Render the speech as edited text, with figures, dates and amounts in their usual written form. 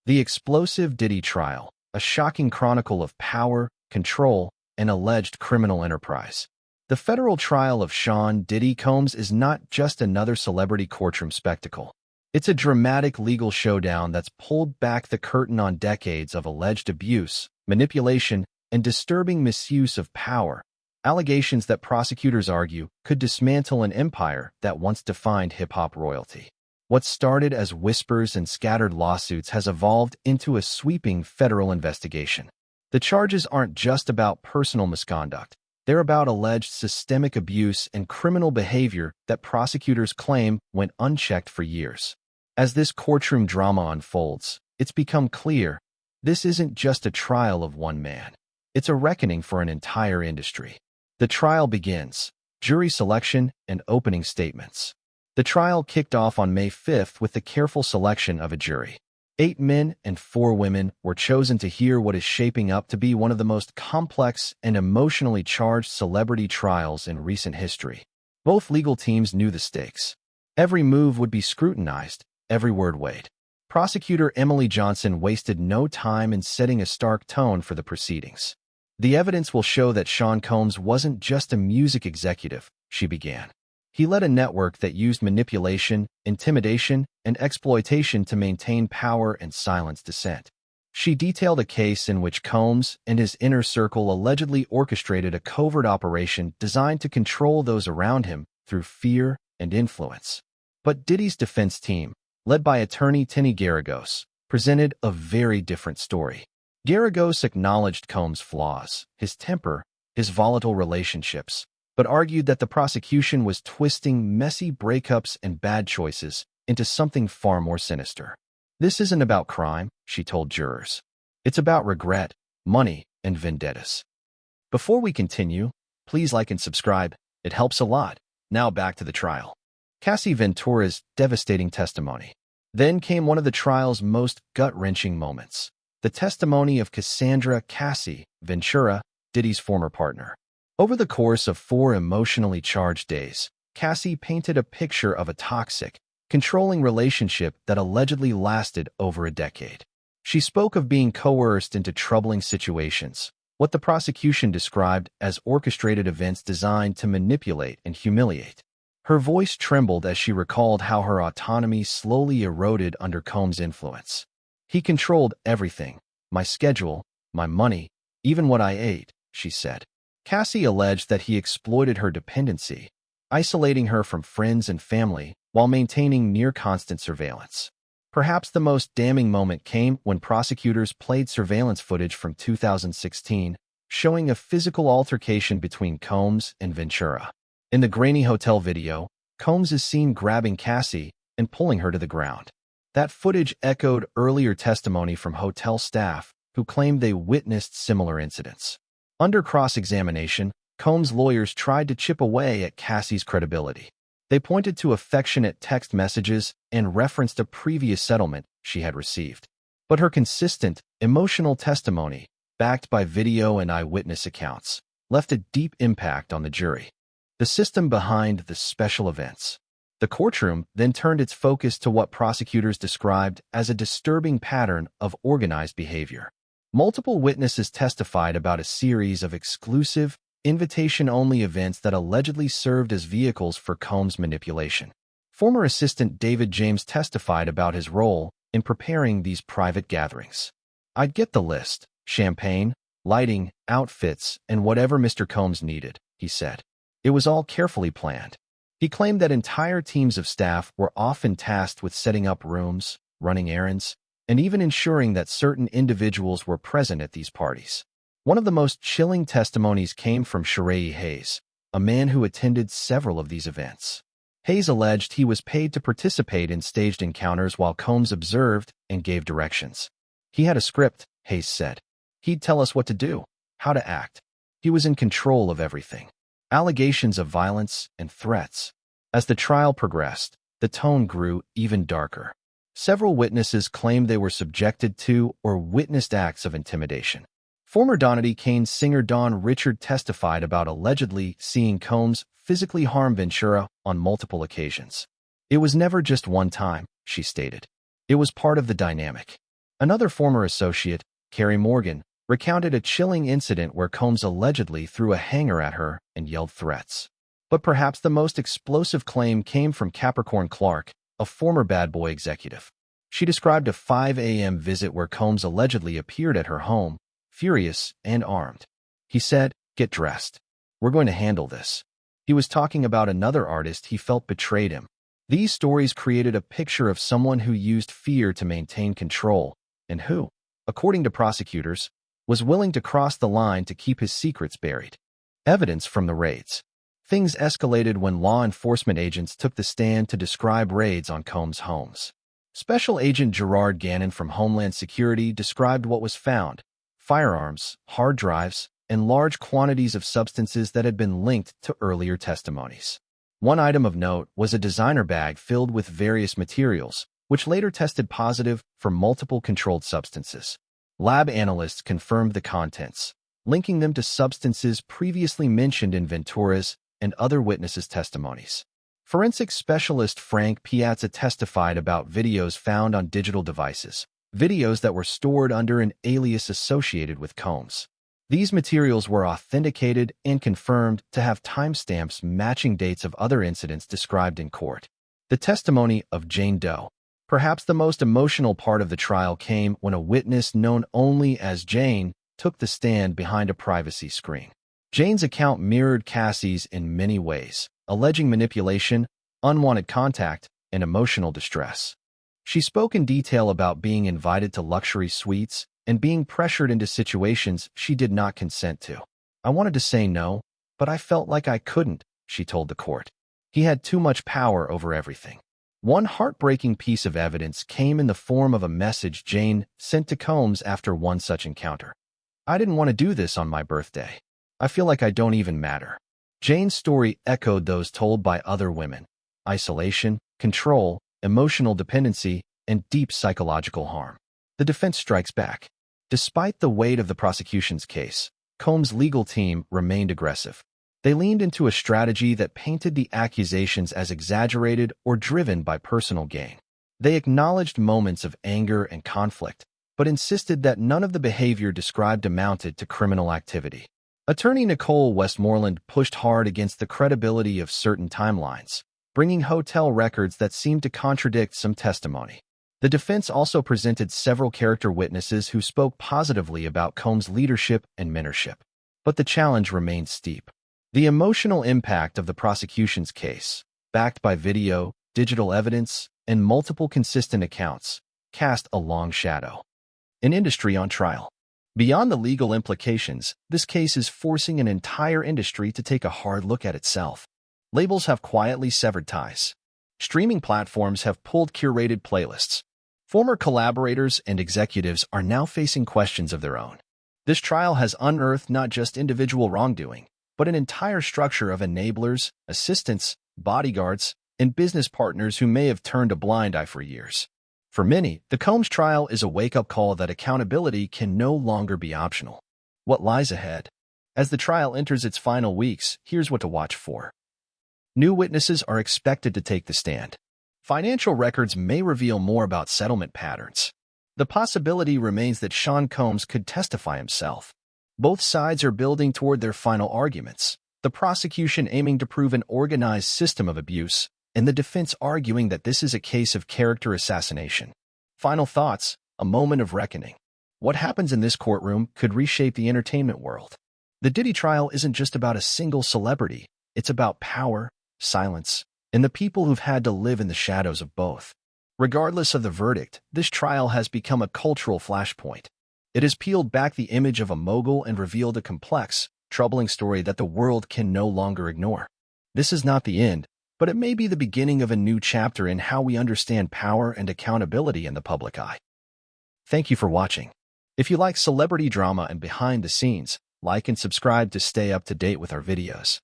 The explosive Diddy trial, a shocking chronicle of power, control, and alleged criminal enterprise. The federal trial of Sean Diddy Combs is not just another celebrity courtroom spectacle. It's a dramatic legal showdown that's pulled back the curtain on decades of alleged abuse, manipulation, and disturbing misuse of power, allegations that prosecutors argue could dismantle an empire that once defined hip-hop royalty. What started as whispers and scattered lawsuits has evolved into a sweeping federal investigation. The charges aren't just about personal misconduct. They're about alleged systemic abuse and criminal behavior that prosecutors claim went unchecked for years. As this courtroom drama unfolds, it's become clear this isn't just a trial of one man. It's a reckoning for an entire industry. The trial begins. Jury selection and opening statements. The trial kicked off on May 5th with the careful selection of a jury. 8 men and 4 women were chosen to hear what is shaping up to be one of the most complex and emotionally charged celebrity trials in recent history. Both legal teams knew the stakes. Every move would be scrutinized, every word weighed. Prosecutor Emily Johnson wasted no time in setting a stark tone for the proceedings. The evidence will show that Sean Combs wasn't just a music executive, she began. He led a network that used manipulation, intimidation, and exploitation to maintain power and silence dissent. She detailed a case in which Combs and his inner circle allegedly orchestrated a covert operation designed to control those around him through fear and influence. But Diddy's defense team, led by attorney Tenny Garagos, presented a very different story. Garagos acknowledged Combs' flaws, his temper, his volatile relationships, but argued that the prosecution was twisting messy breakups and bad choices into something far more sinister. This isn't about crime, she told jurors. It's about regret, money, and vendettas. Before we continue, please like and subscribe. It helps a lot. Now back to the trial. Cassie Ventura's devastating testimony. Then came one of the trial's most gut-wrenching moments. The testimony of Cassie Ventura, Diddy's former partner. Over the course of 4 emotionally charged days, Cassie painted a picture of a toxic, controlling relationship that allegedly lasted over a decade. She spoke of being coerced into troubling situations, what the prosecution described as orchestrated events designed to manipulate and humiliate. Her voice trembled as she recalled how her autonomy slowly eroded under Combs' influence. He controlled everything, my schedule, my money, even what I ate, she said. Cassie alleged that he exploited her dependency, isolating her from friends and family while maintaining near-constant surveillance. Perhaps the most damning moment came when prosecutors played surveillance footage from 2016, showing a physical altercation between Combs and Ventura. In the grainy hotel video, Combs is seen grabbing Cassie and pulling her to the ground. That footage echoed earlier testimony from hotel staff who claimed they witnessed similar incidents. Under cross-examination, Combs' lawyers tried to chip away at Cassie's credibility. They pointed to affectionate text messages and referenced a previous settlement she had received. But her consistent, emotional testimony, backed by video and eyewitness accounts, left a deep impact on the jury. The system behind the special events. The courtroom then turned its focus to what prosecutors described as a disturbing pattern of organized behavior. Multiple witnesses testified about a series of exclusive, invitation-only events that allegedly served as vehicles for Combs' manipulation. Former assistant David James testified about his role in preparing these private gatherings. "I'd get the list, champagne, lighting, outfits, and whatever Mr. Combs needed," he said. It was all carefully planned. He claimed that entire teams of staff were often tasked with setting up rooms, running errands, and even ensuring that certain individuals were present at these parties. One of the most chilling testimonies came from Sheree Hayes, a man who attended several of these events. Hayes alleged he was paid to participate in staged encounters while Combs observed and gave directions. "He had a script," Hayes said. "He'd tell us what to do, how to act. He was in control of everything." Allegations of violence and threats. As the trial progressed, the tone grew even darker. Several witnesses claimed they were subjected to or witnessed acts of intimidation. Former Donny Kane singer Dawn Richard testified about allegedly seeing Combs physically harm Ventura on multiple occasions. "It was never just one time," she stated. "It was part of the dynamic." Another former associate, Carrie Morgan, recounted a chilling incident where Combs allegedly threw a hanger at her and yelled threats. But perhaps the most explosive claim came from Capricorn Clark, a former Bad Boy executive. She described a 5 a.m. visit where Combs allegedly appeared at her home, furious and armed. He said, "Get dressed. We're going to handle this." He was talking about another artist he felt betrayed him. These stories created a picture of someone who used fear to maintain control and who, according to prosecutors, was willing to cross the line to keep his secrets buried. Evidence from the raids. Things escalated when law enforcement agents took the stand to describe raids on Combs' homes. Special Agent Gerard Gannon from Homeland Security described what was found: firearms, hard drives, and large quantities of substances that had been linked to earlier testimonies. One item of note was a designer bag filled with various materials, which later tested positive for multiple controlled substances. Lab analysts confirmed the contents, linking them to substances previously mentioned in Ventura's and other witnesses' testimonies. Forensic specialist Frank Piazza testified about videos found on digital devices, videos that were stored under an alias associated with Combs. These materials were authenticated and confirmed to have timestamps matching dates of other incidents described in court. The testimony of Jane Doe. Perhaps the most emotional part of the trial came when a witness known only as Jane took the stand behind a privacy screen. Jane's account mirrored Cassie's in many ways, alleging manipulation, unwanted contact, and emotional distress. She spoke in detail about being invited to luxury suites and being pressured into situations she did not consent to. "I wanted to say no, but I felt like I couldn't," she told the court. He had too much power over everything. One heartbreaking piece of evidence came in the form of a message Jane sent to Combs after one such encounter. "I didn't want to do this on my birthday. I feel like I don't even matter." Jane's story echoed those told by other women: isolation, control, emotional dependency, and deep psychological harm. The defense strikes back. Despite the weight of the prosecution's case, Combs' legal team remained aggressive. They leaned into a strategy that painted the accusations as exaggerated or driven by personal gain. They acknowledged moments of anger and conflict, but insisted that none of the behavior described amounted to criminal activity. Attorney Nicole Westmoreland pushed hard against the credibility of certain timelines, bringing hotel records that seemed to contradict some testimony. The defense also presented several character witnesses who spoke positively about Combs' leadership and mentorship. But the challenge remained steep. The emotional impact of the prosecution's case, backed by video, digital evidence, and multiple consistent accounts, cast a long shadow. An industry on trial. Beyond the legal implications, this case is forcing an entire industry to take a hard look at itself. Labels have quietly severed ties. Streaming platforms have pulled curated playlists. Former collaborators and executives are now facing questions of their own. This trial has unearthed not just individual wrongdoing, but an entire structure of enablers, assistants, bodyguards, and business partners who may have turned a blind eye for years. For many, the Combs trial is a wake-up call that accountability can no longer be optional. What lies ahead? As the trial enters its final weeks, here's what to watch for. New witnesses are expected to take the stand. Financial records may reveal more about settlement patterns. The possibility remains that Sean Combs could testify himself. Both sides are building toward their final arguments, the prosecution aiming to prove an organized system of abuse, and the defense arguing that this is a case of character assassination. Final thoughts, a moment of reckoning. What happens in this courtroom could reshape the entertainment world. The Diddy trial isn't just about a single celebrity, it's about power, silence, and the people who've had to live in the shadows of both. Regardless of the verdict, this trial has become a cultural flashpoint. It has peeled back the image of a mogul and revealed a complex, troubling story that the world can no longer ignore. This is not the end, but it may be the beginning of a new chapter in how we understand power and accountability in the public eye. Thank you for watching. If you like celebrity drama and behind the scenes, like and subscribe to stay up to date with our videos.